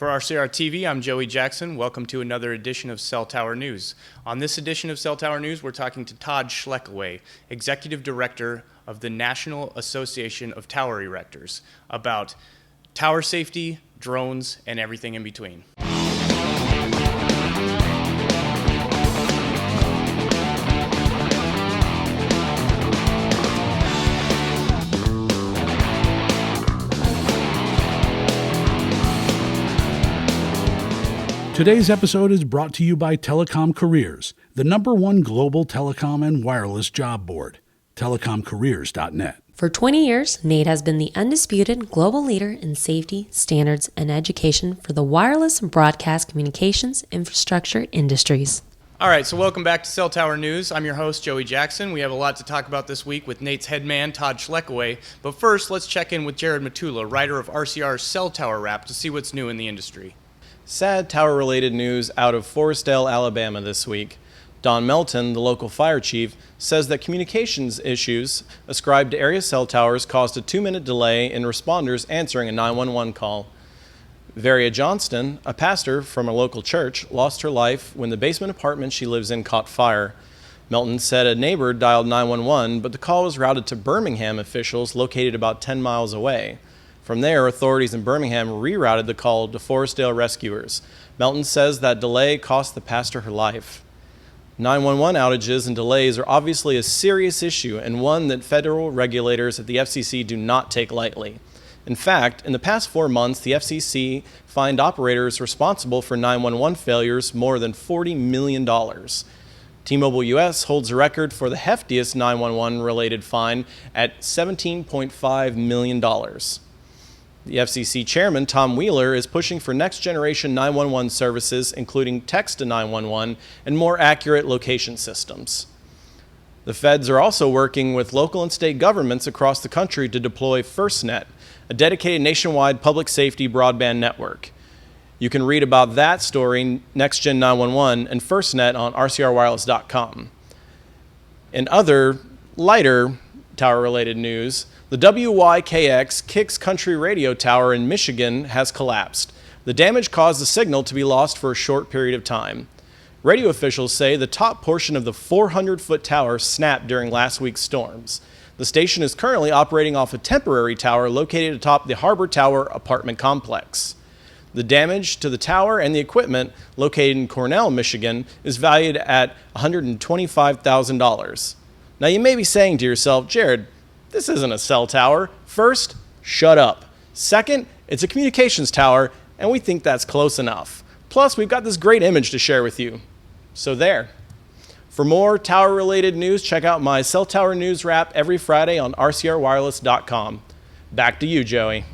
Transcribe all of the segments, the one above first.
For RCR TV, I'm Joey Jackson. Welcome to another edition of Cell Tower News. On this edition of Cell Tower News, we're talking to Todd Schlekeway, Executive Director of the National Association of Tower Erectors, about tower safety, drones, and everything in between. Today's episode is brought to you by Telecom Careers, the #1 global telecom and wireless job board. telecomcareers.net. For 20 years, NATE has been the undisputed global leader in safety, standards, and education for the wireless and broadcast communications infrastructure industries. All right, so welcome back to Cell Tower News. I'm your host, Joey Jackson. We have a lot to talk about this week with NATE's head man, Todd Schlekeway. But first, let's check in with Jared Matula, writer of RCR's Cell Tower Wrap, to see what's new in the industry. Sad tower-related news out of Forestdale, Alabama this week. Don Melton, the local fire chief, says that communications issues ascribed to area cell towers caused a 2-minute delay in responders answering a 911 call. Varia Johnston, a pastor from a local church, lost her life when the basement apartment she lives in caught fire. Melton said a neighbor dialed 911, but the call was routed to Birmingham officials located about 10 miles away. From there, authorities in Birmingham rerouted the call to Forestdale rescuers. Melton says that delay cost the pastor her life. 911 outages and delays are obviously a serious issue and one that federal regulators at the FCC do not take lightly. In fact, in the past 4 months, the FCC fined operators responsible for 911 failures more than $40 million. T-Mobile US holds a record for the heftiest 911-related fine at $17.5 million. The FCC chairman, Tom Wheeler, is pushing for next-generation 911 services, including text-to-911 and more accurate location systems. The feds are also working with local and state governments across the country to deploy FirstNet, a dedicated nationwide public safety broadband network. You can read about that story, NextGen 911, and FirstNet on rcrwireless.com. In other, lighter tower-related news, the WYKX Kicks Country Radio Tower in Michigan has collapsed. The damage caused the signal to be lost for a short period of time. Radio officials say the top portion of the 400-foot tower snapped during last week's storms. The station is currently operating off a temporary tower located atop the Harbor Tower apartment complex. The damage to the tower and the equipment, located in Cornell, Michigan, is valued at $125,000. Now you may be saying to yourself, Jared, this isn't a cell tower. First, shut up. Second, it's a communications tower, and we think that's close enough. Plus, we've got this great image to share with you. So there. For more tower-related news, check out my Cell Tower News Wrap every Friday on rcrwireless.com. Back to you, Joey.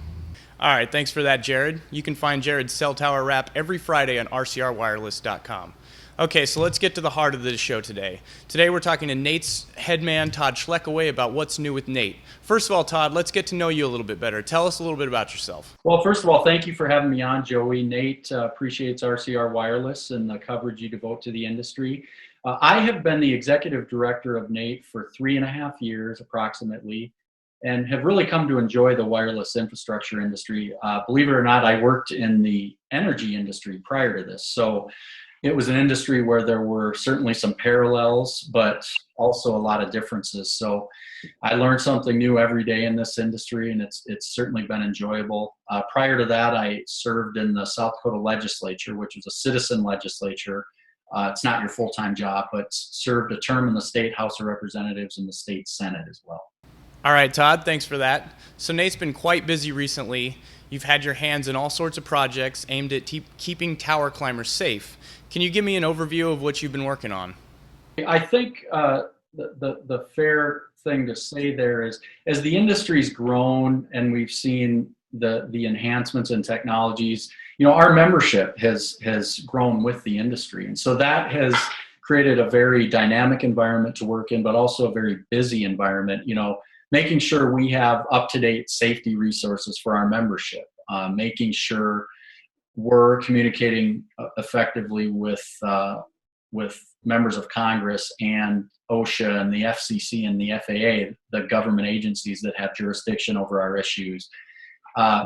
All right, thanks for that, Jared. You can find Jared's Cell Tower Wrap every Friday on rcrwireless.com. Okay, so let's get to the heart of the show today. Today we're talking to NATE's head man, Todd Schlekeway, about what's new with NATE. First of all, Todd, let's get to know you a little bit better. Tell us a little bit about yourself. Well, first of all, thank you for having me on, Joey. NATE appreciates RCR Wireless and the coverage you devote to the industry. I have been the executive director of NATE for 3.5 years approximately, and have really come to enjoy the wireless infrastructure industry. Believe it or not, I worked in the energy industry prior to this. So it was an industry where there were certainly some parallels, but also a lot of differences. So I learned something new every day in this industry, and it's certainly been enjoyable. Prior to that, I served in the South Dakota legislature, which was a citizen legislature. It's not your full-time job, but served a term in the State House of Representatives and the State Senate as well. All right, Todd, thanks for that. So NATE's been quite busy recently. You've had your hands in all sorts of projects aimed at keeping tower climbers safe. Can you give me an overview of what you've been working on? I think the fair thing to say there is, as the industry's grown and we've seen the enhancements in technologies, our membership has grown with the industry. And so that has created a very dynamic environment to work in, but also a very busy environment, making sure we have up-to-date safety resources for our membership, making sure we're communicating effectively with members of Congress and OSHA and the FCC and the FAA, the government agencies that have jurisdiction over our issues.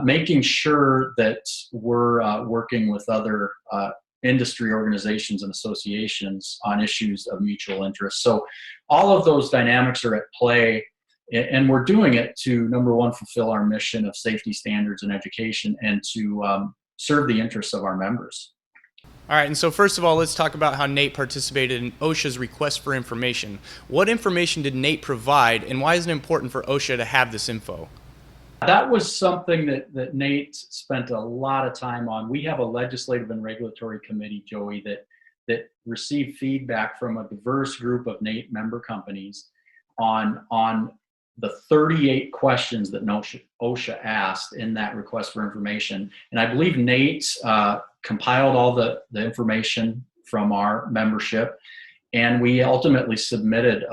making sure that we're working with other industry organizations and associations on issues of mutual interest. So all of those dynamics are at play, and we're doing it to, number one, fulfill our mission of safety standards and education, and to serve the interests of our members. All right, and so first of all, let's talk about how Nate participated in OSHA's request for information. What information did Nate provide, and why is it important for OSHA to have this info? That was something that Nate spent a lot of time on. We have a legislative and regulatory committee, Joey, that received feedback from a diverse group of Nate member companies on the 38 questions that OSHA asked in that request for information. And I believe Nate compiled all the information from our membership, and we ultimately submitted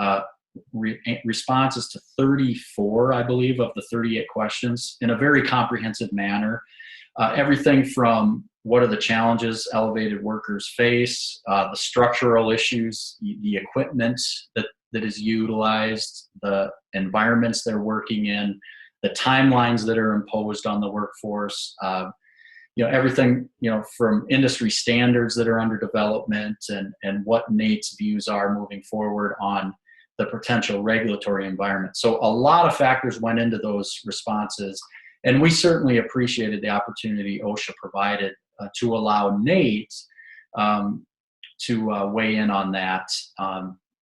responses to 34, I believe, of the 38 questions in a very comprehensive manner. Everything from what are the challenges elevated workers face, the structural issues, the equipment that is utilized, the environments they're working in, the timelines that are imposed on the workforce, everything, from industry standards that are under development, and what Nate's views are moving forward on the potential regulatory environment. So a lot of factors went into those responses, and we certainly appreciated the opportunity OSHA provided to allow Nate to weigh in on that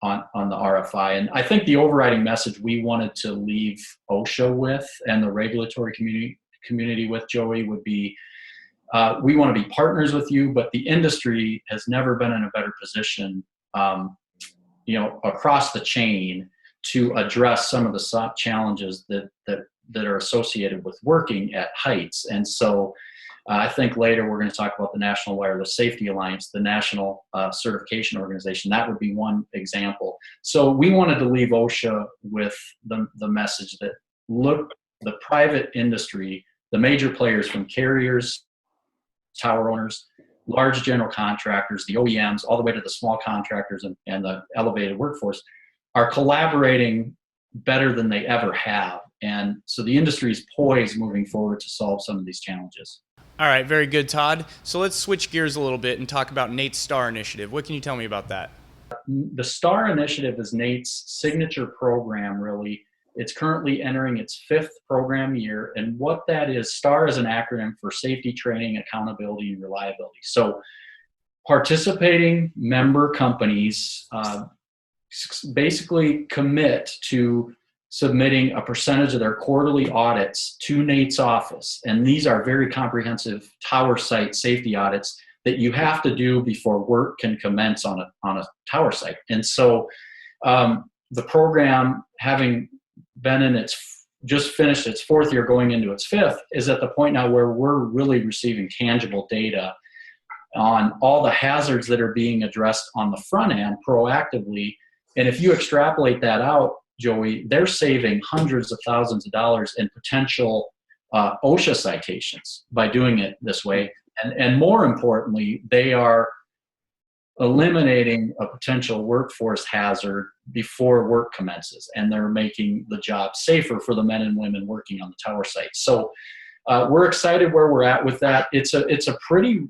on the RFI. And I think the overriding message we wanted to leave OSHA with, and the regulatory community with, Joey, would be, we want to be partners with you, but the industry has never been in a better position across the chain to address some of the challenges that are associated with working at heights. And so I think later we're going to talk about the National Wireless Safety Alliance, the national certification organization. That would be one example. So we wanted to leave OSHA with the message that, look, the private industry, the major players from carriers, tower owners, large general contractors, the OEMs, all the way to the small contractors and the elevated workforce, are collaborating better than they ever have. And so the industry is poised moving forward to solve some of these challenges. All right, very good, Todd. So let's switch gears a little bit and talk about Nate's STAR initiative. What can you tell me about that? The STAR initiative is Nate's signature program, really. It's currently entering its 5th program year. And what that is, STAR is an acronym for Safety, Training, Accountability, and Reliability. So participating member companies basically commit to submitting a percentage of their quarterly audits to Nate's office. And these are very comprehensive tower site safety audits that you have to do before work can commence on a tower site. And so the program, having been in just finished its 4th year going into its 5th, is at the point now where we're really receiving tangible data on all the hazards that are being addressed on the front end proactively. And if you extrapolate that out, Joey, they're saving hundreds of thousands of dollars in potential OSHA citations by doing it this way. And more importantly, they are eliminating a potential workforce hazard before work commences, and they're making the job safer for the men and women working on the tower site. So we're excited where we're at with that. It's a pretty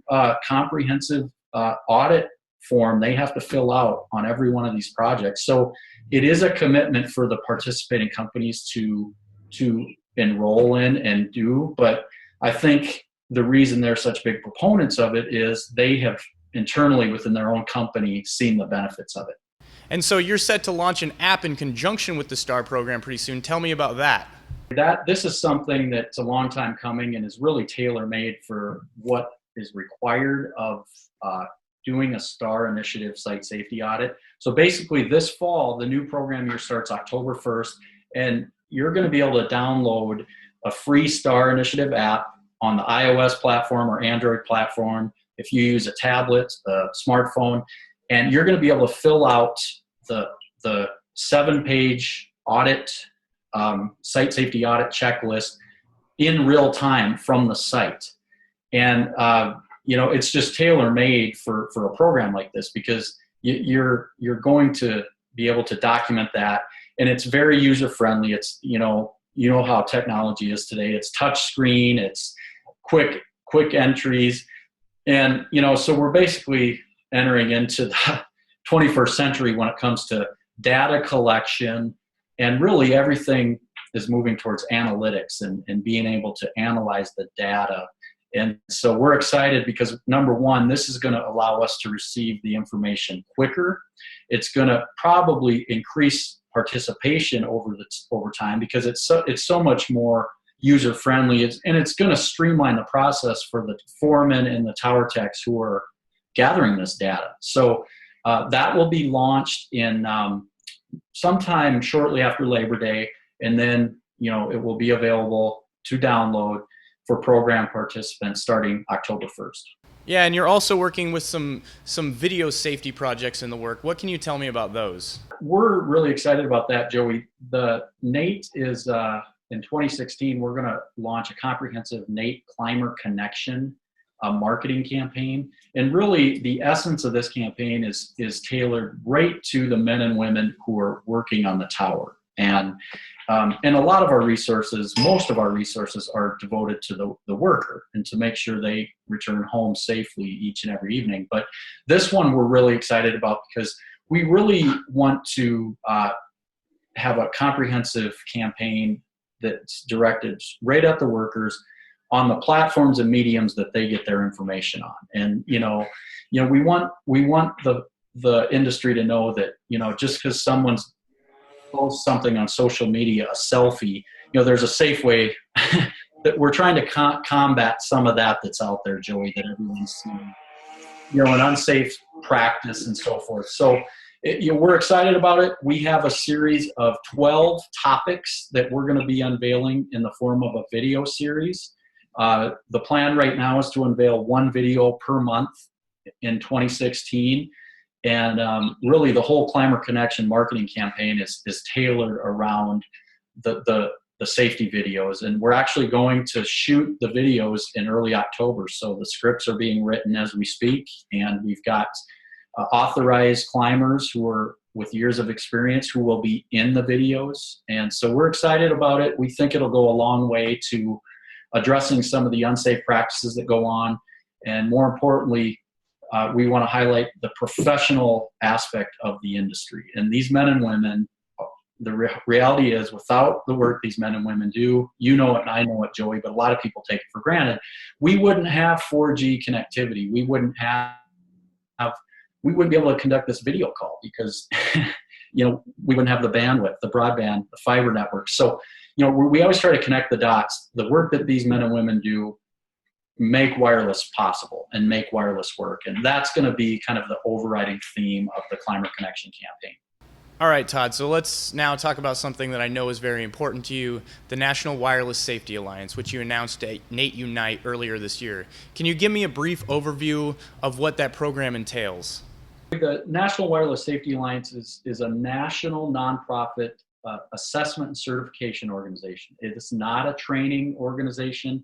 comprehensive audit form they have to fill out on every one of these projects. So it is a commitment for the participating companies to enroll in and do, but I think the reason they're such big proponents of it is they have internally within their own company seen the benefits of it. And so you're set to launch an app in conjunction with the STAR program pretty soon. Tell me about that. This is something that's a long time coming and is really tailor-made for what is required of doing a STAR initiative site safety audit. So basically this fall, the new program year starts October 1st, and you're going to be able to download a free STAR initiative app on the iOS platform or Android platform if you use a tablet, a smartphone, and you're going to be able to fill out the 7-page audit, site safety audit checklist in real time from the site. And it's just tailor-made for a program like this, because you're going to be able to document that, and it's very user-friendly. It's you you know how technology is today. It's touch screen, it's quick entries. And, so we're basically entering into the 21st century when it comes to data collection, and really everything is moving towards analytics and being able to analyze the data. And so we're excited because, number one, this is going to allow us to receive the information quicker. It's going to probably increase participation over time because it's so much more user friendly, and it's going to streamline the process for the foremen and the tower techs who are gathering this data. So that will be launched in sometime shortly after Labor Day, and then it will be available to download for program participants starting October 1st. Yeah, and you're also working with some video safety projects in the work. What can you tell me about those? We're really excited about that, Joey. The NATE is in 2016, we're going to launch a comprehensive NATE Climber Connection marketing campaign. And really, the essence of this campaign is tailored right to the men and women who are working on the tower. And a lot of our resources, most of our resources, are devoted to the worker and to make sure they return home safely each and every evening. But this one we're really excited about because we really want to have a comprehensive campaign that's directed right at the workers on the platforms and mediums that they get their information on. And we want the industry to know that just because someone's posts something on social media, a selfie, there's a safe way that we're trying to combat some of that's out there, Joey, that everyone's seeing, an unsafe practice and so forth. So we're excited about it. We have a series of 12 topics that we're going to be unveiling in the form of a video series. The plan right now is to unveil one video per month in 2016. And really the whole Climber Connection marketing campaign is tailored around the safety videos. And we're actually going to shoot the videos in early October. So the scripts are being written as we speak. And we've got authorized climbers who are with years of experience who will be in the videos. And so we're excited about it. We think it'll go a long way to addressing some of the unsafe practices that go on. And more importantly, we want to highlight the professional aspect of the industry. And these men and women, the reality is, without the work these men and women do, it and I know it, Joey, but a lot of people take it for granted, we wouldn't have 4G connectivity. We wouldn't be able to conduct this video call because, we wouldn't have the bandwidth, the broadband, the fiber network. So, we always try to connect the dots. The work that these men and women do make wireless possible and make wireless work. And that's going to be kind of the overriding theme of the Climber Connection campaign. All right, Todd, so let's now talk about something that I know is very important to you, the National Wireless Safety Alliance, which you announced at NATE Unite earlier this year. Can you give me a brief overview of what that program entails? The National Wireless Safety Alliance is a national nonprofit assessment and certification organization. It's not a training organization.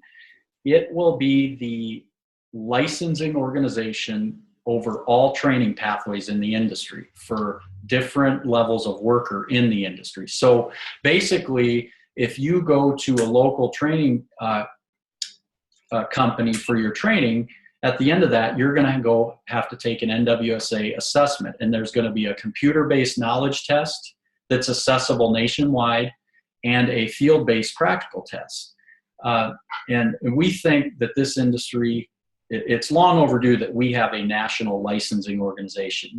It will be the licensing organization over all training pathways in the industry for different levels of worker in the industry. So basically, if you go to a local training company for your training, at the end of that, you're going to have to take an NWSA assessment, and there's going to be a computer-based knowledge test that's accessible nationwide and a field-based practical test. And we think that this industry, it's long overdue that we have a national licensing organization.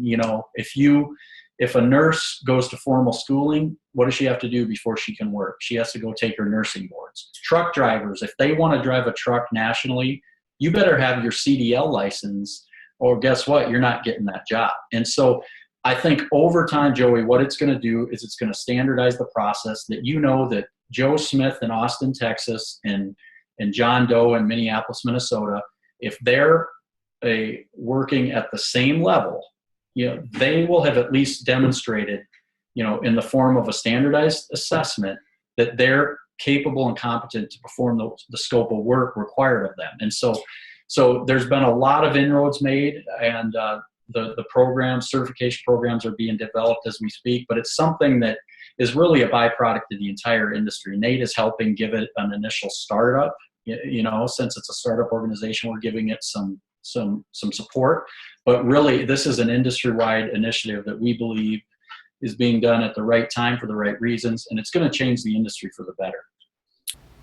If a nurse goes to formal schooling, what does she have to do before she can work? She has to go take her nursing boards. Truck drivers, if they want to drive a truck nationally, you better have your CDL license, or guess what? You're not getting that job. And so I think over time, Joey, what it's going to do is it's going to standardize the process that that Joe Smith in Austin, Texas, and John Doe in Minneapolis, Minnesota, if they're working at the same level, they will have at least demonstrated, in the form of a standardized assessment, that they're capable and competent to perform the scope of work required of them. And so there's been a lot of inroads made, and the certification programs are being developed as we speak, but it's something that is really a byproduct of the entire industry. Nate is helping give it an initial startup. Since it's a startup organization, we're giving it some support. But really, this is an industry-wide initiative that we believe is being done at the right time for the right reasons, and it's going to change the industry for the better.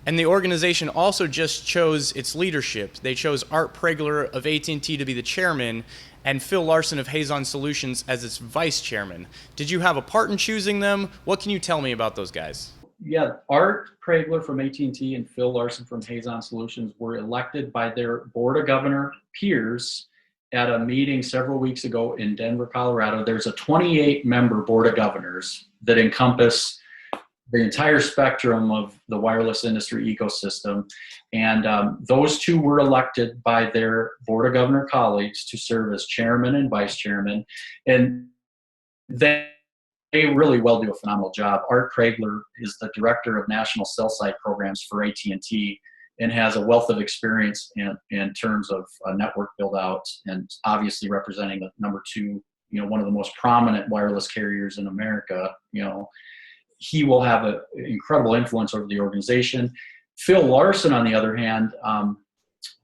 And the organization also just chose its leadership. They chose Art Pregler of AT&T to be the chairman and Phil Larson of Hazon Solutions as its vice chairman. Did you have a part in choosing them? What can you tell me about those guys? Yeah, Art Pregler from AT&T and Phil Larson from Hazon Solutions were elected by their Board of Governor peers at a meeting several weeks ago in Denver, Colorado. There's a 28-member Board of Governors that encompass the entire spectrum of the wireless industry ecosystem. And those two were elected by their Board of Governor colleagues to serve as chairman and vice chairman. And they really will do a phenomenal job. Art Pregler is the director of national cell site programs for AT&T and has a wealth of experience in terms of network build out, and obviously representing the number two, one of the most prominent wireless carriers in America. He will have an incredible influence over the organization. Phil Larson, on the other hand,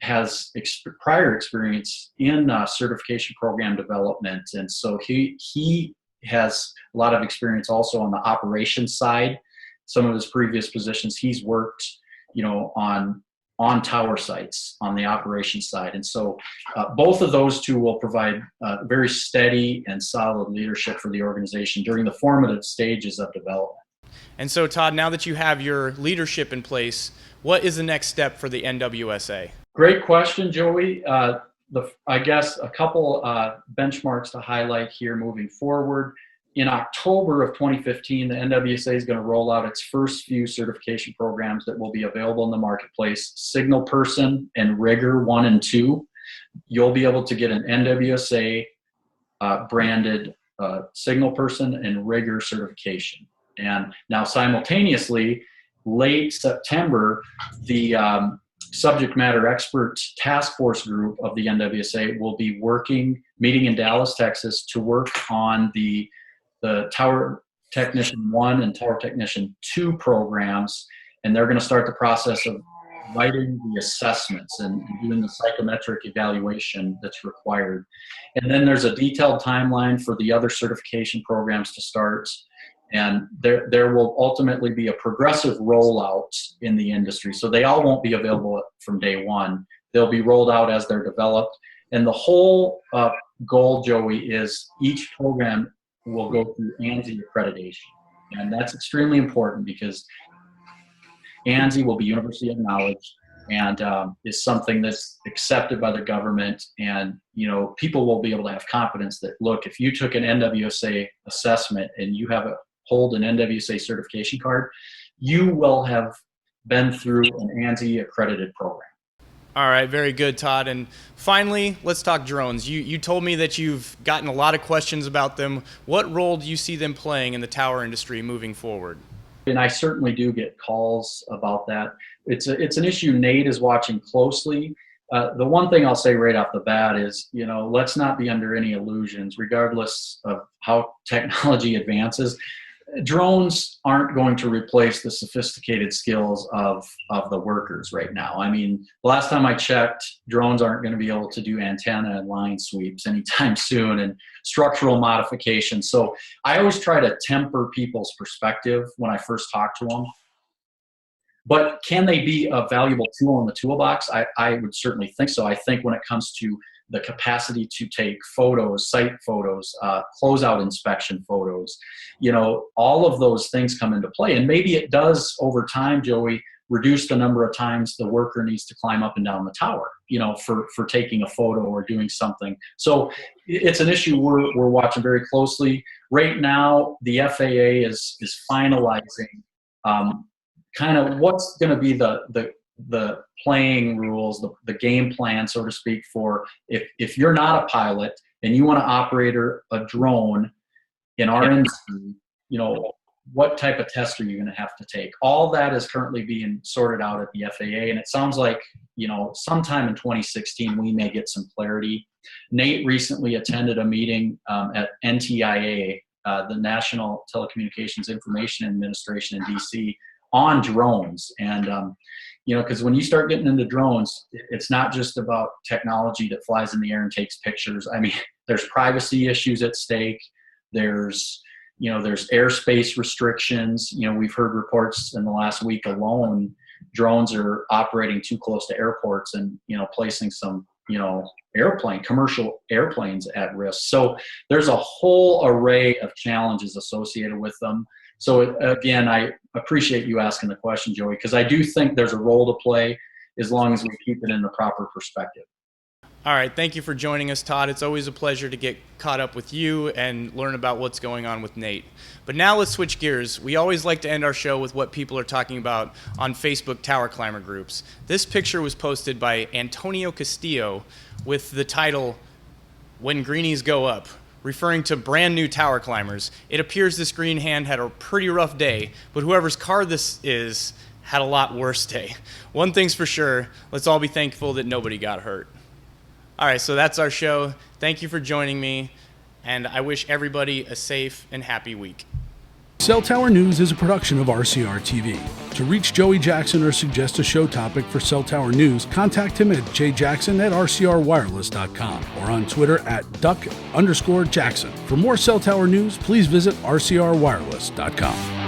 has prior experience in certification program development, and so he has a lot of experience also on the operations side. Some of his previous positions, he's worked, on tower sites on the operations side, and so both of those two will provide very steady and solid leadership for the organization during the formative stages of development. And so, Todd, now that you have your leadership in place, what is the next step for the NWSA? Great question, Joey. I guess a couple benchmarks to highlight here moving forward. In October of 2015, the NWSA is going to roll out its first few certification programs that will be available in the marketplace: Signal Person and Rigger 1 and 2. You'll be able to get an NWSA branded Signal Person and Rigger certification. And now simultaneously, late September, the subject matter expert task force group of the NWSA will be meeting in Dallas, Texas, to work on the Tower Technician 1 and Tower Technician 2 programs. And they're going to start the process of writing the assessments and doing the psychometric evaluation that's required. And then there's a detailed timeline for the other certification programs to start. And there will ultimately be a progressive rollout in the industry. So they all won't be available from day one. They'll be rolled out as they're developed. And the whole goal, Joey, is each program will go through ANSI accreditation. And that's extremely important because ANSI will be University of Knowledge and is something that's accepted by the government. And, people will be able to have confidence that, look, if you took an NWSA assessment and you hold an NWSA certification card, you will have been through an ANSI accredited program. All right, very good, Todd. And finally, let's talk drones. You told me that you've gotten a lot of questions about them. What role do you see them playing in the tower industry moving forward? And I certainly do get calls about that. It's an issue Nate is watching closely. The one thing I'll say right off the bat is, let's not be under any illusions, regardless of how technology advances. Drones aren't going to replace the sophisticated skills of the workers right now. I mean, the last time I checked, drones aren't going to be able to do antenna and line sweeps anytime soon, and structural modifications. So I always try to temper people's perspective when I first talk to them. But can they be a valuable tool in the toolbox? I would certainly think so. I think when it comes to the capacity to take photos, site photos, closeout inspection photos, all of those things come into play. And maybe it does, over time, Joey, reduce the number of times the worker needs to climb up and down the tower, for taking a photo or doing something. So it's an issue we're watching very closely. Right now, the FAA is finalizing kind of what's going to be the playing rules, the game plan, so to speak, for if you're not a pilot and you want to operate a drone in our industry, what type of test are you going to have to take? All that is currently being sorted out at the FAA, and it sounds like, sometime in 2016 we may get some clarity. Nate recently attended a meeting at NTIA, the National Telecommunications Information Administration in DC on drones. And, because when you start getting into drones, it's not just about technology that flies in the air and takes pictures. I mean, there's privacy issues at stake. There's airspace restrictions. We've heard reports in the last week alone, drones are operating too close to airports and, placing some, commercial airplanes at risk. So there's a whole array of challenges associated with them. So again, I appreciate you asking the question, Joey, because I do think there's a role to play as long as we keep it in the proper perspective. All right, thank you for joining us, Todd. It's always a pleasure to get caught up with you and learn about what's going on with Nate. But now let's switch gears. We always like to end our show with what people are talking about on Facebook tower climber groups. This picture was posted by Antonio Castillo with the title, "When Greenies Go Up," referring to brand new tower climbers. It appears this green hand had a pretty rough day, but whoever's car this is had a lot worse day. One thing's for sure, let's all be thankful that nobody got hurt. All right, so that's our show. Thank you for joining me, and I wish everybody a safe and happy week. Cell Tower News is a production of RCR TV. To reach Joey Jackson or suggest a show topic for Cell Tower News, contact him at jjackson@rcrwireless.com or on Twitter at @duck_Jackson. For more Cell Tower News, please visit rcrwireless.com.